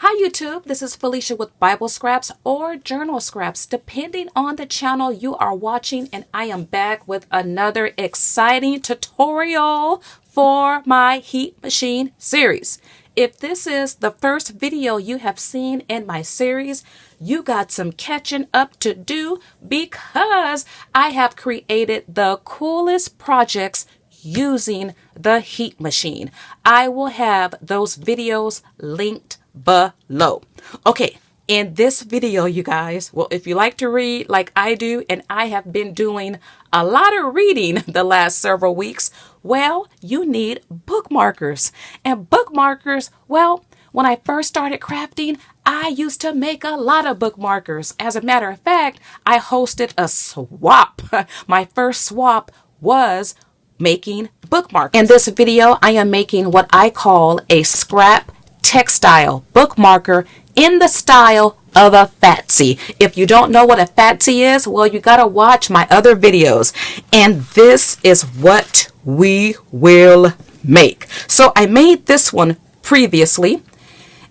Hi YouTube, this is Felicia with Bible Scraps or Journal Scraps, depending on the channel you are watching, and I am back with another exciting tutorial for my heat machine series. If this is the first video you have seen in my series, you got some catching up to do because I have created the coolest projects using the heat machine. I will have those videos linked below. Okay, in this video, you guys, well, if you like to read like I do, and I have been doing a lot of reading the last several weeks, well, you need bookmarkers. And bookmarkers, well, when I first started crafting, I used to make a lot of bookmarkers. As a matter of fact, I hosted a swap. My first swap was making bookmarks. In this video, I am making what I call a scrap textile bookmarker in the style of a fatsie. If you don't know what a fatsie is, well, you gotta watch my other videos. And this is what we will make. So I made this one previously,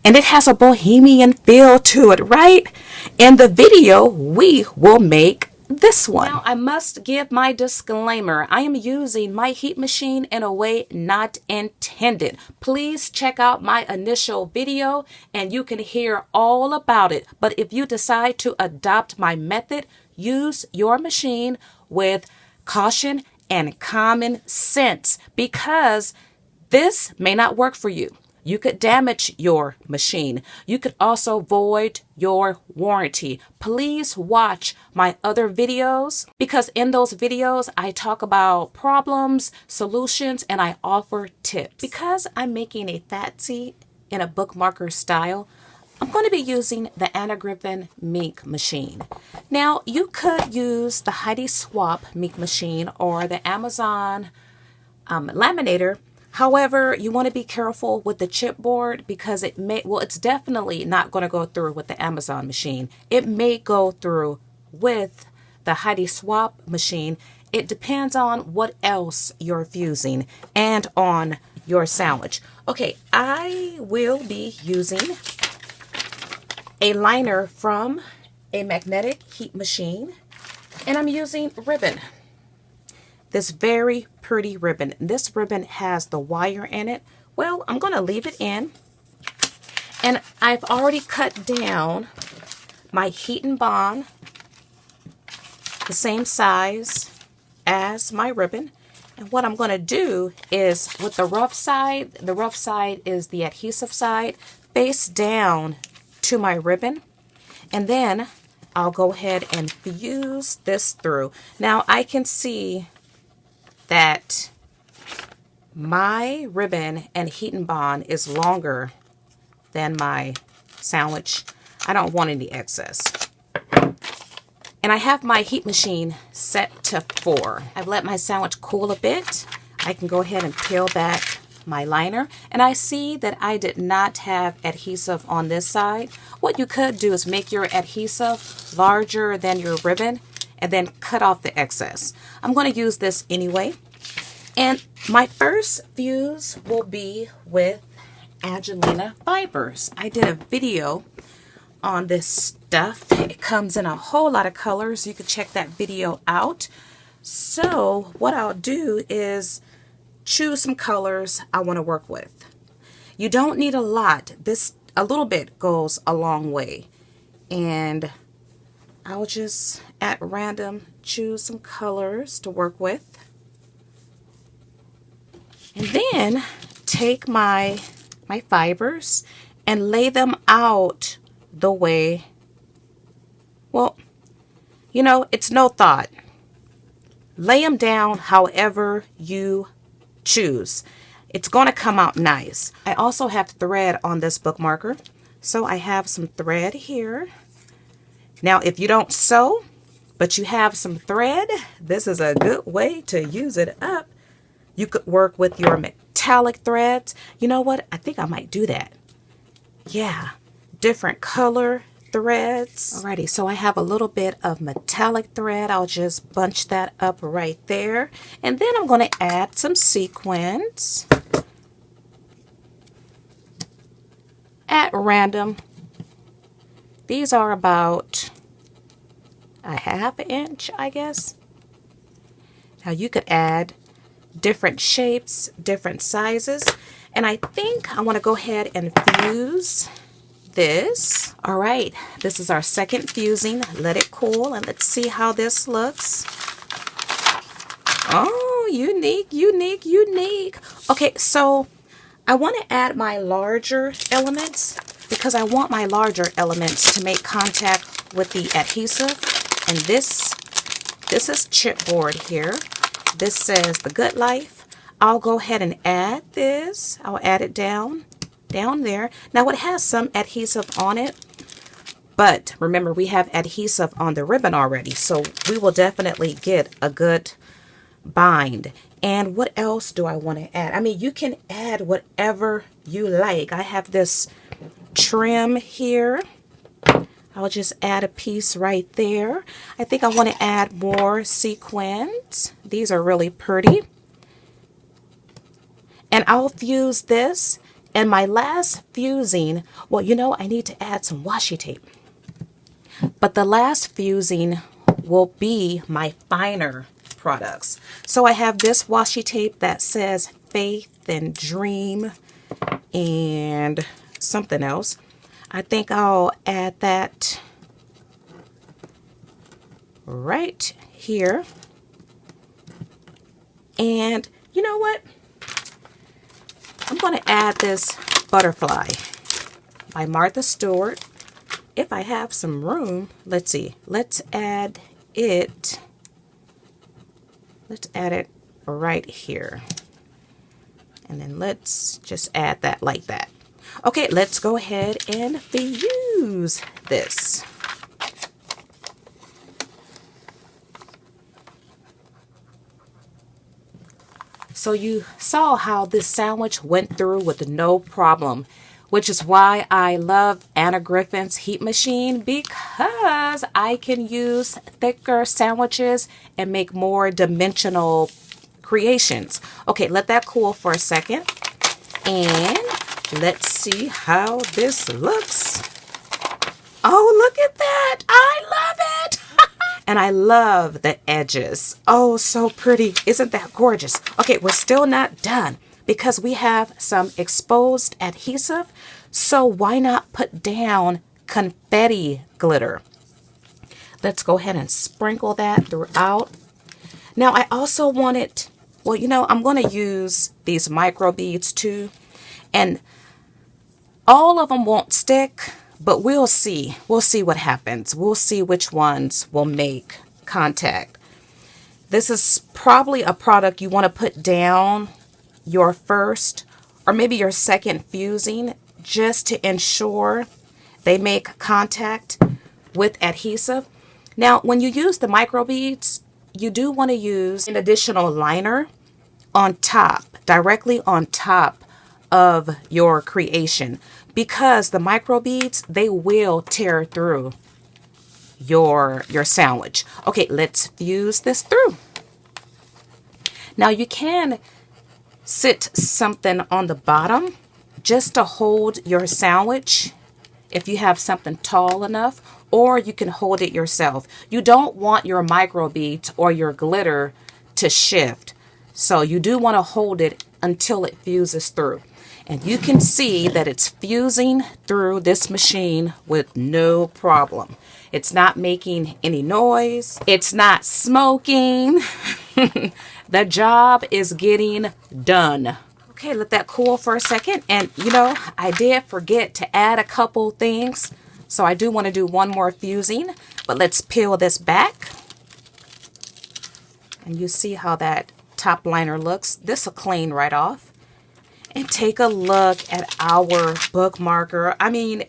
and it has a bohemian feel to it, right? In the video, we will make this one. Now, I must give my disclaimer. I am using my heat machine in a way not intended. Please check out my initial video and you can hear all about it. But if you decide to adopt my method, use your machine with caution and common sense, because this may not work for you. You could damage your machine. You could also void your warranty. Please watch my other videos, because in those videos I talk about problems, solutions, and I offer tips. Because I'm making a fatsie in a bookmarker style, I'm going to be using the Anna Griffin Mink machine. Now, you could use the Heidi Swapp Mink machine or the Amazon laminator. However, you want to be careful with the chipboard, because it may, well, it's definitely not going to go through with the Amazon machine. It may go through with the Heidi Swapp machine. It depends on what else you're fusing and on your sandwich. Okay, I will be using a liner from a magnetic heat machine, and I'm using ribbon. This very pretty ribbon. This ribbon has the wire in it. Well, I'm going to leave it in. And I've already cut down my heat and bond, the same size as my ribbon. And what I'm going to do is, with the rough side is the adhesive side, face down to my ribbon. And then I'll go ahead and fuse this through. Now I can see that my ribbon and heat and bond is longer than my sandwich. I don't want any excess. And I have my heat machine set to 4. I've let my sandwich cool a bit. I can go ahead and peel back my liner, and I see that I did not have adhesive on this side. What you could do is make your adhesive larger than your ribbon and then cut off the excess. I'm going to use this anyway. And my first fuse will be with Angelina fibers. I did a video on this stuff. It comes in a whole lot of colors. You can check that video out. So what I'll do is choose some colors I want to work with. You don't need a lot. A little bit goes a long way. And I'll just at random choose some colors to work with. And then take my fibers and lay them out the way, well, you know, it's no thought. Lay them down however you choose. It's going to come out nice. I also have thread on this bookmarker, so I have some thread here. Now, if you don't sew, but you have some thread, this is a good way to use it up. You could work with your metallic threads. You know what? I think I might do that. Yeah, different color threads. Alrighty, so I have a little bit of metallic thread. I'll just bunch that up right there. And then I'm going to add some sequins. at random. These are about a ½ inch, I guess. Now you could add different shapes, different sizes. And I think I want to go ahead and fuse this. All right, this is our second fusing. Let it cool and let's see how this looks. Oh, unique, unique, unique. Okay, so I want to add my larger elements because I want my larger elements to make contact with the adhesive. And this is chipboard here. This says The Good Life. I'll go ahead and add this. I'll add it down there. Now it has some adhesive on it, but remember we have adhesive on the ribbon already, so we will definitely get a good bind. And what else do I want to add? I mean, you can add whatever you like. I have this trim here. I'll just add a piece right there. I think I want to add more sequins. These are really pretty. And I'll fuse this. And my last fusing, well, you know, I need to add some washi tape. But the last fusing will be my finer products. So I have this washi tape that says Faith and Dream and something else. I think I'll add that right here. And you know what? I'm going to add this Butterfly by Martha Stewart. If I have some room, let's see. Let's add it. Let's add it right here. And then let's just add that like that. Okay, let's go ahead and fuse this. So you saw how this sandwich went through with no problem, which is why I love Anna Griffin's heat machine, because I can use thicker sandwiches and make more dimensional creations. Okay, let that cool for a second. And let's see how this looks. Oh, look at that. I love it. And I love the edges. Oh, so pretty. Isn't that gorgeous? Okay, we're still not done, because we have some exposed adhesive. So why not put down confetti glitter? Let's go ahead and sprinkle that throughout. Now I also wanted, well, you know, I'm going to use these micro beads too. And all of them won't stick, but we'll see. We'll see what happens. We'll see which ones will make contact. This is probably a product you want to put down your first or maybe your second fusing, just to ensure they make contact with adhesive. Now, when you use the micro beads, you do want to use an additional liner on top, directly on top of your creation, because the micro beads, they will tear through your sandwich. Okay, let's fuse this through. Now you can sit something on the bottom just to hold your sandwich if you have something tall enough, or you can hold it yourself. You don't want your micro beads or your glitter to shift, so you do want to hold it until it fuses through. And you can see that it's fusing through this machine with no problem. It's not making any noise. It's not smoking. The job is getting done. Okay, let that cool for a second. And you know, I did forget to add a couple things, so I do want to do one more fusing, but let's peel this back. And you see how that top liner looks. This will clean right off. And take a look at our bookmarker. I mean,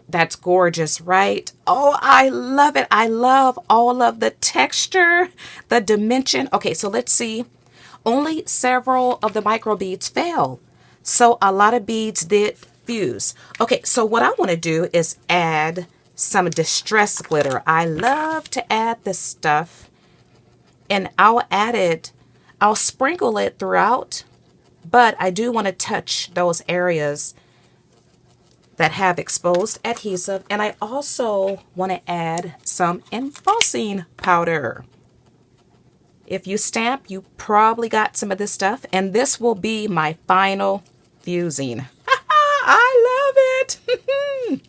that's gorgeous, right? Oh, I love it. I love all of the texture, the dimension. Okay, so let's see. Only several of the micro beads fell, so a lot of beads did fuse. Okay, so what I want to do is add some distress glitter. I love to add this stuff, and I'll add it, I'll sprinkle it throughout, but I do want to touch those areas that have exposed adhesive, and I also want to add some embossing powder. If you stamp, you probably got some of this stuff, and this will be my final fusing. I love it!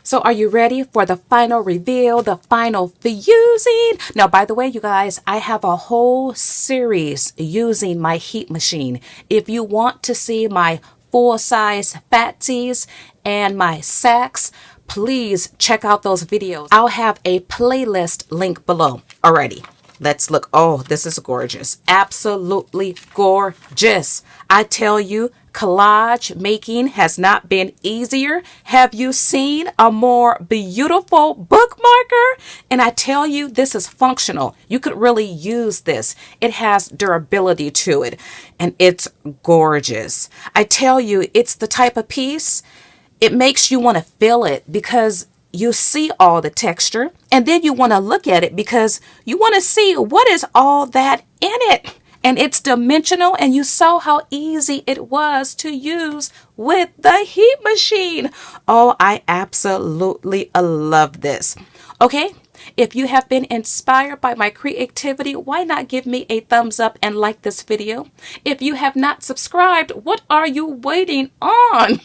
So are you ready for the final reveal, the final fusing? Now, by the way, you guys, I have a whole series using my heat machine. If you want to see my full-size fatsies and my sacks, please check out those videos. I'll have a playlist link below already. Let's look. Oh, this is gorgeous. Absolutely gorgeous. I tell you, collage making has not been easier. Have you seen a more beautiful bookmarker? And I tell you, this is functional. You could really use this. It has durability to it, and it's gorgeous. I tell you, it's the type of piece, it makes you want to feel it because you see all the texture, and then you want to look at it because you want to see what is all that in it. And it's dimensional, and you saw how easy it was to use with the heat machine. Oh, I absolutely love this. Okay, if you have been inspired by my creativity, why not give me a thumbs up and like this video? If you have not subscribed, what are you waiting on?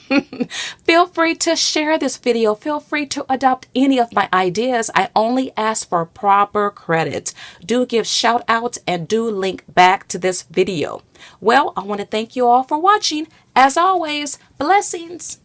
Feel free to share this video. Feel free to adopt any of my ideas. I only ask for proper credits. Do give shout outs and do link back to this video. Well, I want to thank you all for watching. As always, blessings.